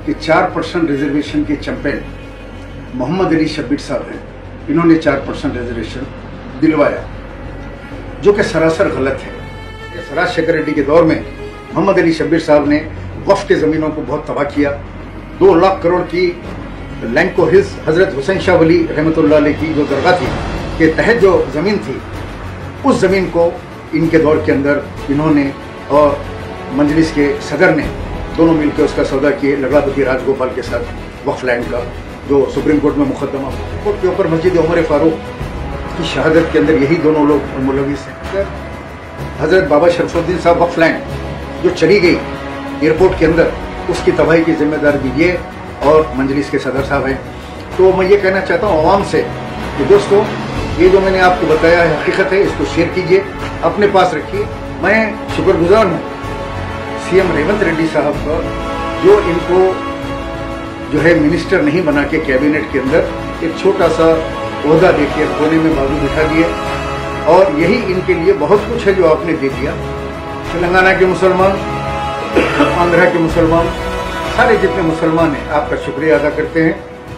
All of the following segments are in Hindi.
कि 4% रिजर्वेशन के चैंपियन मोहम्मद अली शब्बीर साहब हैं, इन्होंने 4% रिजर्वेशन दिलवाया, जो कि सरासर गलत है। राजशेखर रेड्डी के दौर में मोहम्मद अली शब्बीर साहब ने वक्फ के ज़मीनों को बहुत तबाह किया। 2 लाख करोड़ की लैंको हिल्स हज़रत हुसैन शाह वली रहमतुल्लाह अलैह की जो दरगाह थी के तहत जो ज़मीन थी, उस ज़मीन को इनके दौर के अंदर इन्होंने और मजलिस के सदर ने दोनों मिलकर उसका सौदा किए लड़ापति राजगोपाल के साथ वक्फ लैंड का, जो सुप्रीम कोर्ट में मुकदमा कोर्ट के ऊपर मस्जिद उमर फारूक की शहादत के अंदर यही दोनों लोग मुलविस हैं। हज़रत बाबा शरफुद्दीन साहब वक्फ लैंड जो चली गई एयरपोर्ट के अंदर, उसकी तबाही की जिम्मेदार भी ये और मजलिस के सदर साहब हैं। तो मैं ये कहना चाहता हूँ आवाम से कि दोस्तों, ये जो मैंने आपको बताया है हकीकत है, इसको शेयर कीजिए, अपने पास रखिए। मैं शुक्रगुजार हूँ सीएम रेवंत रेड्डी साहब का, जो इनको जो है मिनिस्टर नहीं बना के कैबिनेट के अंदर एक छोटा सा ओहदा देके कोने में बाजू बिठा दिए, और यही इनके लिए बहुत कुछ है जो आपने दे दिया। तेलंगाना के मुसलमान, आंध्रा के मुसलमान, सारे जितने मुसलमान हैं आपका शुक्रिया अदा करते हैं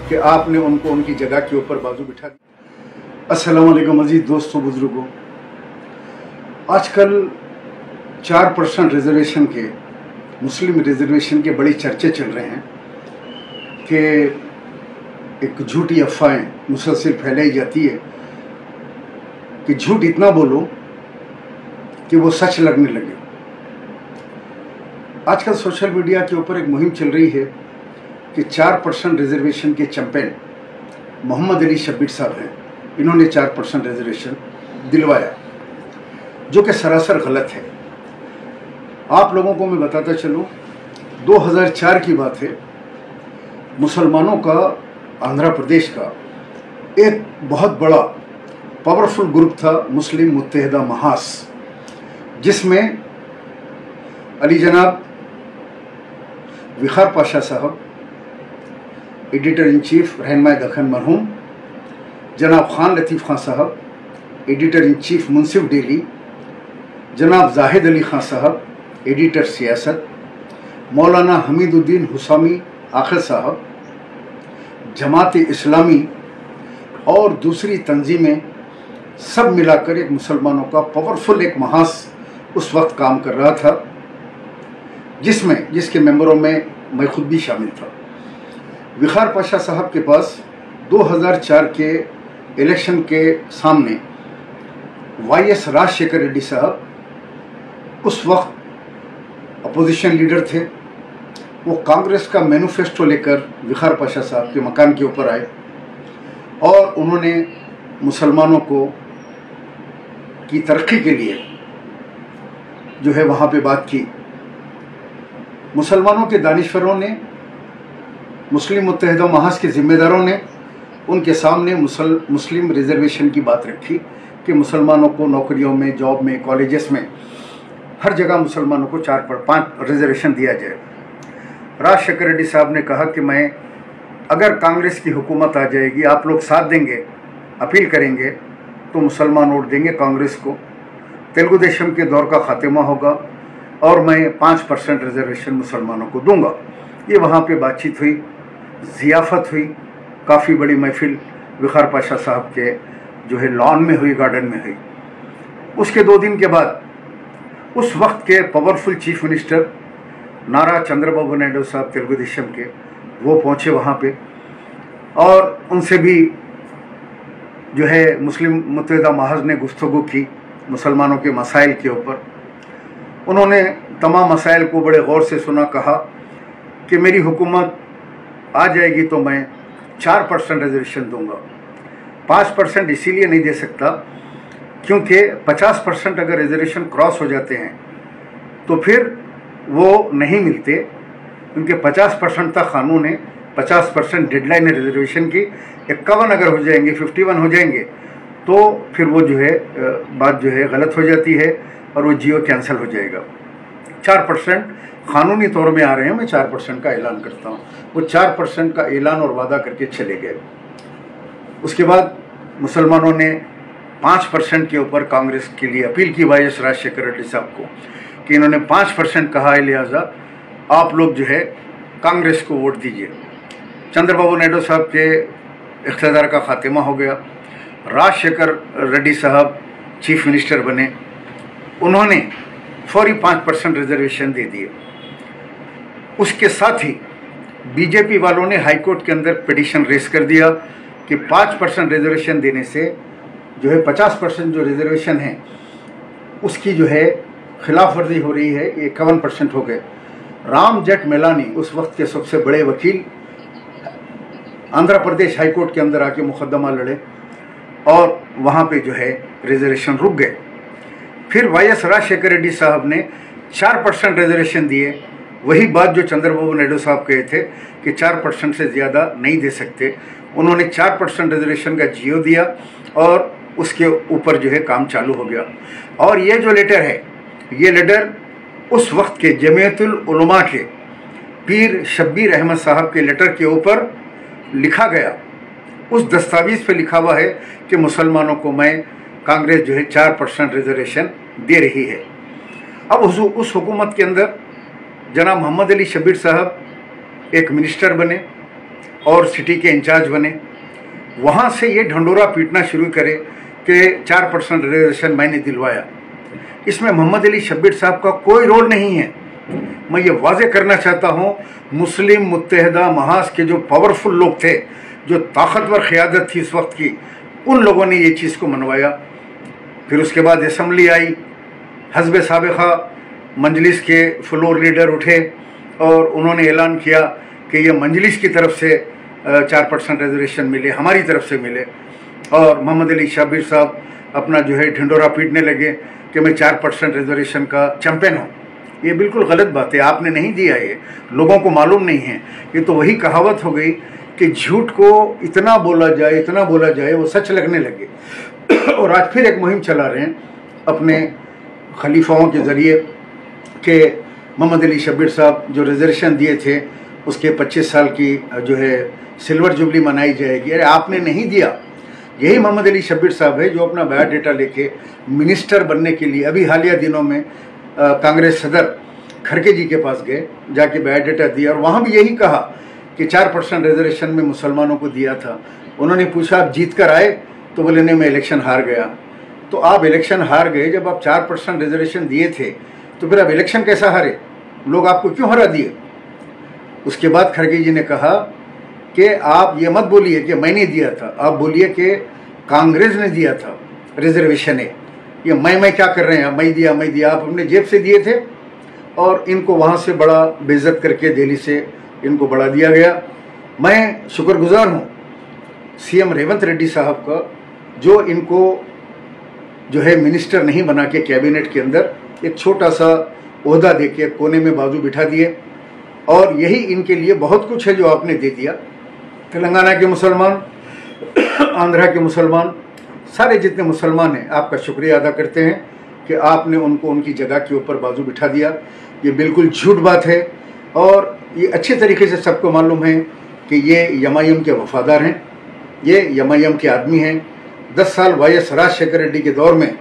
कि आपने उनको उनकी जगह के ऊपर बाजू बिठा दिया। अस्सलाम वालेकुम अजीज दोस्तों, बुजुर्गों, आजकल 4% रिजर्वेशन के, मुस्लिम रिजर्वेशन के बड़ी चर्चे चल रहे हैं कि एक झूठी अफवाहें मुसलसल फैलाई जाती है कि झूठ इतना बोलो कि वो सच लगने लगे। आजकल सोशल मीडिया के ऊपर एक मुहिम चल रही है कि 4% रिजर्वेशन के चैंपियन मोहम्मद अली शब्बीर साहब हैं, इन्होंने 4% रिजर्वेशन दिलवाया, जो कि सरासर गलत है। आप लोगों को मैं बताता चलूं, 2004 की बात है, मुसलमानों का आंध्र प्रदेश का एक बहुत बड़ा पावरफुल ग्रुप था मुस्लिम मुत्तहिदा महास, जिसमें अली जनाब विखार पाशा साहब, एडिटर इन चीफ रहनुमाए दखन मरहूम, जनाब खान लतीफ़ खान साहब, editor in chief Munsif daily, जनाब जाहिद अली खान साहब, एडिटर सियासत, मौलाना हमीदुद्दीन हुसामी आखिर साहब, जमात इस्लामी और दूसरी तंजीमें, सब मिलाकर एक मुसलमानों का पावरफुल एक महास उस वक्त काम कर रहा था, जिसके मेंबरों में मैं खुद भी शामिल था। विखार पाशा साहब के पास 2004 के इलेक्शन के सामने वाईएस राजशेखर रेड्डी साहब उस वक्त अपोजिशन लीडर थे। वो कांग्रेस का मैनिफेस्टो लेकर विखार पाशा साहब के मकान के ऊपर आए और उन्होंने मुसलमानों को की तरक्की के लिए जो है वहाँ पे बात की। मुसलमानों के दानिश्वरों ने, मुस्लिम मुत्तहिदा महाज के ज़िम्मेदारों ने उनके सामने मुस्लिम रिजर्वेशन की बात रखी कि मुसलमानों को नौकरियों में, जॉब में, कॉलेजेस में, हर जगह मुसलमानों को 4/5 रिजर्वेशन दिया जाए। राजशेखर रेड्डी साहब ने कहा कि मैं, अगर कांग्रेस की हुकूमत आ जाएगी, आप लोग साथ देंगे, अपील करेंगे, तो मुसलमान वोट देंगे कांग्रेस को, तेलुगु देशम के दौर का खात्मा होगा और मैं 5% रिजर्वेशन मुसलमानों को दूंगा। ये वहाँ पे बातचीत हुई, ज़ियाफ़त हुई, काफ़ी बड़ी महफिल विखार पाशा साहब के जो है लॉन में हुई, गार्डन में हुई। उसके 2 दिन के बाद उस वक्त के पावरफुल चीफ मिनिस्टर नारा चंद्रबाबू नायडू साहब तेलुगु देशम के, वो पहुँचे वहाँ पे और उनसे भी जो है मुस्लिम मुत्तहिदा महाज ने गुफ्तगू की मुसलमानों के मसाइल के ऊपर। उन्होंने तमाम मसाइल को बड़े गौर से सुना, कहा कि मेरी हुकूमत आ जाएगी तो मैं 4% रिजर्वेशन दूंगा। 5% इसीलिए नहीं दे सकता क्योंकि 50% अगर रिजर्वेशन क्रॉस हो जाते हैं तो फिर वो नहीं मिलते, क्योंकि 50% तक कानून है, 50% डेडलाइन है रिजर्वेशन की। 51 अगर हो जाएंगे, 51 हो जाएंगे तो फिर वो जो है बात जो है गलत हो जाती है और वो जियो कैंसिल हो जाएगा। 4% कानूनी तौर में आ रहे हैं, मैं 4% का ऐलान करता हूँ। वो 4% का ऐलान और वादा करके चले गए। उसके बाद मुसलमानों ने 5% के ऊपर कांग्रेस के लिए अपील की वाईएस राजशेखर रेड्डी साहब को कि इन्होंने 5% कहा है, लिहाजा आप लोग जो है कांग्रेस को वोट दीजिए। चंद्रबाबू नायडू साहब के इख्तियार का खात्मा हो गया। राजशेखर रेड्डी साहब चीफ मिनिस्टर बने, उन्होंने फौरी 5% रिजर्वेशन दे दिए। उसके साथ ही बीजेपी वालों ने हाई कोर्ट के अंदर पिटीशन रेस कर दिया कि 5% रिजर्वेशन देने से जो है 50% जो रिजर्वेशन है उसकी जो है खिलाफ वर्जी हो रही है, ये 51% हो गए। राम जेठमलानी उस वक्त के सबसे बड़े वकील आंध्र प्रदेश हाई कोर्ट के अंदर आके मुकदमा लड़े और वहाँ पे जो है रिजर्वेशन रुक गए। फिर वाईएस राजशेखर रेड्डी साहब ने 4% रिजर्वेशन दिए। वही बात जो चंद्रबाबू नायडू साहब कहे थे कि 4% से ज़्यादा नहीं दे सकते, उन्होंने 4% रिजर्वेशन का जियो दिया और उसके ऊपर जो है काम चालू हो गया। और ये जो लेटर है, ये लेटर उस वक्त के जमीयतुल उलमा के पीर शब्बीर अहमद साहब के लेटर के ऊपर लिखा गया। उस दस्तावेज पे लिखा हुआ है कि मुसलमानों को मैं कांग्रेस जो है 4% रिजर्वेशन दे रही है। अब उस हुकूमत के अंदर जनाब मोहम्मद अली शब्बीर साहब एक मिनिस्टर बने और सिटी के इंचार्ज बने। वहाँ से ये ढंडोरा पीटना शुरू करे कि 4% रिजर्वेशन मैंने दिलवाया। इसमें मोहम्मद अली शब्बीर साहब का कोई रोल नहीं है। मैं ये वाजे करना चाहता हूँ, मुस्लिम मुत्तहिदा महाज के जो पावरफुल लोग थे, जो ताकतवर क़यादत थी इस वक्त की, उन लोगों ने ये चीज़ को मनवाया। फिर उसके बाद असम्बली आई, हज़ब साबिक़ा मजलिस के फ्लोर लीडर उठे और उन्होंने ऐलान किया कि ये मजलिस की तरफ से 4% रिजर्वेशन मिले, हमारी तरफ से मिले। और मोहम्मद अली शब्बीर साहब अपना जो है ढिंडोरा पीटने लगे कि मैं 4% रिजर्वेशन का चैंपियन हूँ। ये बिल्कुल गलत बात है, आपने नहीं दिया, ये लोगों को मालूम नहीं है। ये तो वही कहावत हो गई कि झूठ को इतना बोला जाए वो सच लगने लगे। और आज फिर एक मुहिम चला रहे हैं अपने खलीफाओं के ज़रिए कि मोहम्मद अली शब्बीर साहब जो रिजर्वेशन दिए थे उसके 25 साल की जो है सिल्वर जुबली मनाई जाएगी। अरे आपने नहीं दिया। यही मोहम्मद अली शब्बीर साहब है जो अपना बायोडाटा लेके मिनिस्टर बनने के लिए अभी हालिया दिनों में कांग्रेस सदर खड़गे जी के पास गए, जाके बायोडाटा दिया और वहाँ भी यही कहा कि 4% रिजर्वेशन में मुसलमानों को दिया था। उन्होंने पूछा आप जीत कर आए? तो बोले नहीं, मैं इलेक्शन हार गया। तो आप इलेक्शन हार गए, जब आप 4% रिजर्वेशन दिए थे तो फिर आप इलेक्शन कैसा हारे? लोग आपको क्यों हरा दिए? उसके बाद खड़गे जी ने कहा कि आप ये मत बोलिए कि मैंने दिया था, आप बोलिए कि कांग्रेस ने दिया था रिजर्वेशन है। ये मैं क्या कर रहे हैं, मैं दिया, आप अपने जेब से दिए थे और इनको वहाँ से बड़ा बेइज्जत करके दिल्ली से इनको बढ़ा दिया गया। मैं शुक्रगुजार हूँ सीएम रेवंत रेड्डी साहब का, जो इनको जो है मिनिस्टर नहीं बना के कैबिनेट के अंदर एक छोटा सा ओहदा दे के कोने में बाजू बिठा दिए। और यही इनके लिए बहुत कुछ है जो आपने दे दिया। तेलंगाना के मुसलमान, आंध्रा के मुसलमान, सारे जितने मुसलमान हैं आपका शुक्रिया अदा करते हैं कि आपने उनको उनकी जगह के ऊपर बाजू बिठा दिया। ये बिल्कुल झूठ बात है और ये अच्छे तरीके से सबको मालूम है कि ये एमआईएम के वफादार हैं, ये एमआईएम के आदमी हैं। 10 साल वाईएस राजशेखर रेड्डी के दौर में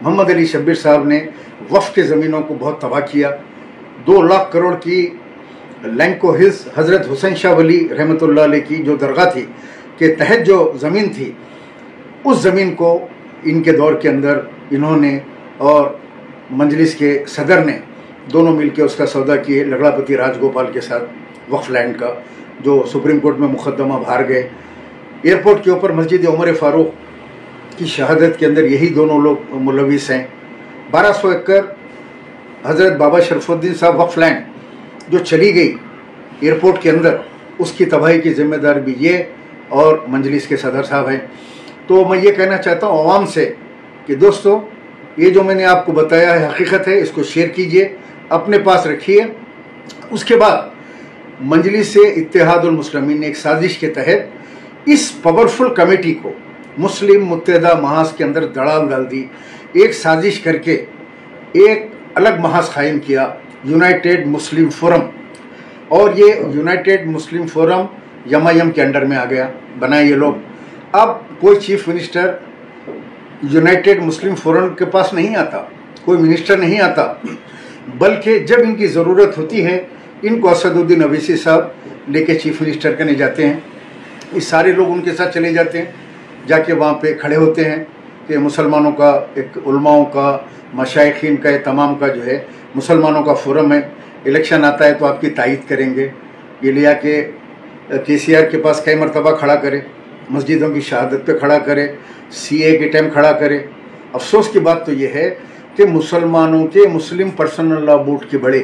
मोहम्मद अली शब्बीर साहब ने वक्फ के ज़मीनों को बहुत तबाह किया। 2 लाख करोड़ की लैंको हिल्स हज़रत हुसैन शाह वली रहमतुल्लाह अलैह की जो दरगाह थी के तहत जो ज़मीन थी, उस ज़मीन को इनके दौर के अंदर इन्होंने और मजलिस के सदर ने दोनों मिलकर उसका सौदा किए लगड़ापति राजगोपाल के साथ वक्फ लैंड का, जो सुप्रीम कोर्ट में मुकदमा हार गए। एयरपोर्ट के ऊपर मस्जिद उमर फारूक की शहादत के अंदर यही दोनों लोग मुलविस हैं। 1200 एकड़ हज़रत बाबा शरफुद्दीन साहब वक्फ लैंड जो चली गई एयरपोर्ट के अंदर, उसकी तबाही की जिम्मेदार भी ये और मजलिस के सदर साहब हैं। तो मैं ये कहना चाहता हूँ आवाम से कि दोस्तों, ये जो मैंने आपको बताया है हकीकत है, इसको शेयर कीजिए, अपने पास रखिए। उसके बाद मजलिस से इत्तेहादुल मुस्लिमीन ने एक साजिश के तहत इस पावरफुल कमेटी को मुस्लिम मुत्तहिदा महाज के अंदर दड़ाल डाल दी। एक साजिश करके एक अलग महाज कायम किया, यूनाइटेड मुस्लिम फोरम, और ये यूनाइटेड मुस्लिम फोरम एमआईएम के अंडर में आ गया, बनाए ये लोग। अब कोई चीफ मिनिस्टर यूनाइटेड मुस्लिम फोरम के पास नहीं आता, कोई मिनिस्टर नहीं आता, बल्कि जब इनकी ज़रूरत होती है इनको असदुद्दीन अवैसी साहब लेके चीफ मिनिस्टर करने जाते हैं। ये सारे लोग उनके साथ चले जाते हैं, जाके वहाँ पे खड़े होते हैं कि मुसलमानों का एक उलमाओं का, मशाइखीन का, तमाम का जो है मुसलमानों का फोरम है, इलेक्शन आता है तो आपकी तायीद करेंगे। ये लिया के KCR के पास कई मरतबा खड़ा करे, मस्जिदों की शहादत पे खड़ा करे, CA के टाइम खड़ा करे। अफसोस की बात तो ये है कि मुसलमानों के मुस्लिम पर्सनल लॉ बोर्ड के बड़े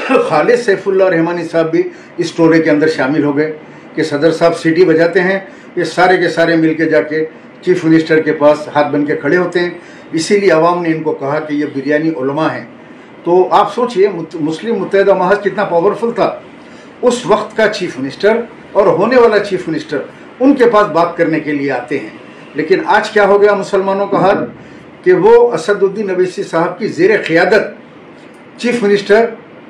खालिद सैफुल्लाह रहमानी साहब भी इस टोले के अंदर शामिल हो गए कि सदर साहब सीटी बजाते हैं, ये सारे के सारे मिल के जाके चीफ मिनिस्टर के पास हाथ बन के खड़े होते हैं। इसीलिए अवाम ने इनको कहा कि ये बिरयानी उलमा है। तो आप सोचिए मुस्लिम मुत्तहिदा महज कितना पावरफुल था। उस वक्त का चीफ मिनिस्टर और होने वाला चीफ मिनिस्टर उनके पास बात करने के लिए आते हैं। लेकिन आज क्या हो गया मुसलमानों का हाल कि वो असदुद्दीन अवैसी साहब की ज़ेर क़ियादत चीफ मिनिस्टर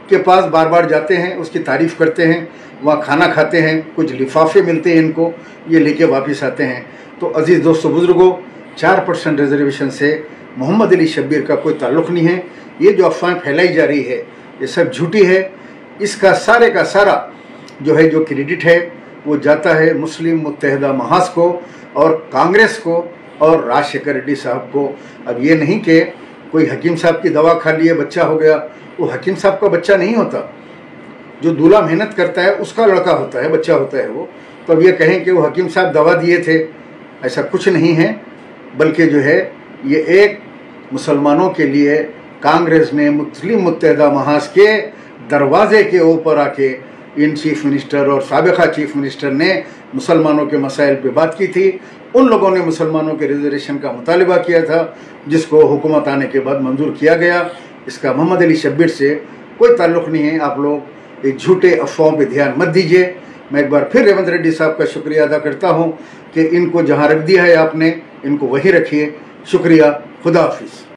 के पास बार बार जाते हैं, उसकी तारीफ़ करते हैं, वहाँ खाना खाते हैं, कुछ लिफाफे मिलते हैं इनको, ये लेके वापस आते हैं। तो अजीज़ दोस्तों बुज़ुर्गों, 4% रिजर्वेशन से मोहम्मद अली शब्बीर का कोई ताल्लुक़ नहीं है। ये जो अफवाहें फैलाई जा रही है ये सब झूठी है। इसका सारे का सारा जो है जो क्रेडिट है वो जाता है मुस्लिम मुत्तहिदा महाज को और कांग्रेस को और राजशेखर रेड्डी साहब को। अब ये नहीं कि कोई हकीम साहब की दवा खा लिए बच्चा हो गया, वो हकीम साहब का बच्चा नहीं होता, जो दूल्हा मेहनत करता है उसका लड़का होता है, बच्चा होता है वो। तो अब ये कहें कि वो हकीम साहब दवा दिए थे, ऐसा कुछ नहीं है। बल्कि जो है ये एक मुसलमानों के लिए कांग्रेस ने मुस्लिम मुत्तहिदा महाज के दरवाजे के ऊपर आके इन चीफ मिनिस्टर और साबिका चीफ मिनिस्टर ने मुसलमानों के मसाइल पे बात की थी। उन लोगों ने मुसलमानों के रिजर्वेशन का मुतालिबा किया था, जिसको हुकूमत आने के बाद मंजूर किया गया। इसका मोहम्मद अली शब्बीर से कोई ताल्लुक़ नहीं है। आप लोग एक झूठे अफवाहों पे ध्यान मत दीजिए। मैं एक बार फिर रेवंत रेड्डी साहब का शुक्रिया अदा करता हूँ कि इनको जहाँ रख दिया है आपने, इनको वहीं रखिए। शुक्रिया, खुदा हाफिज़।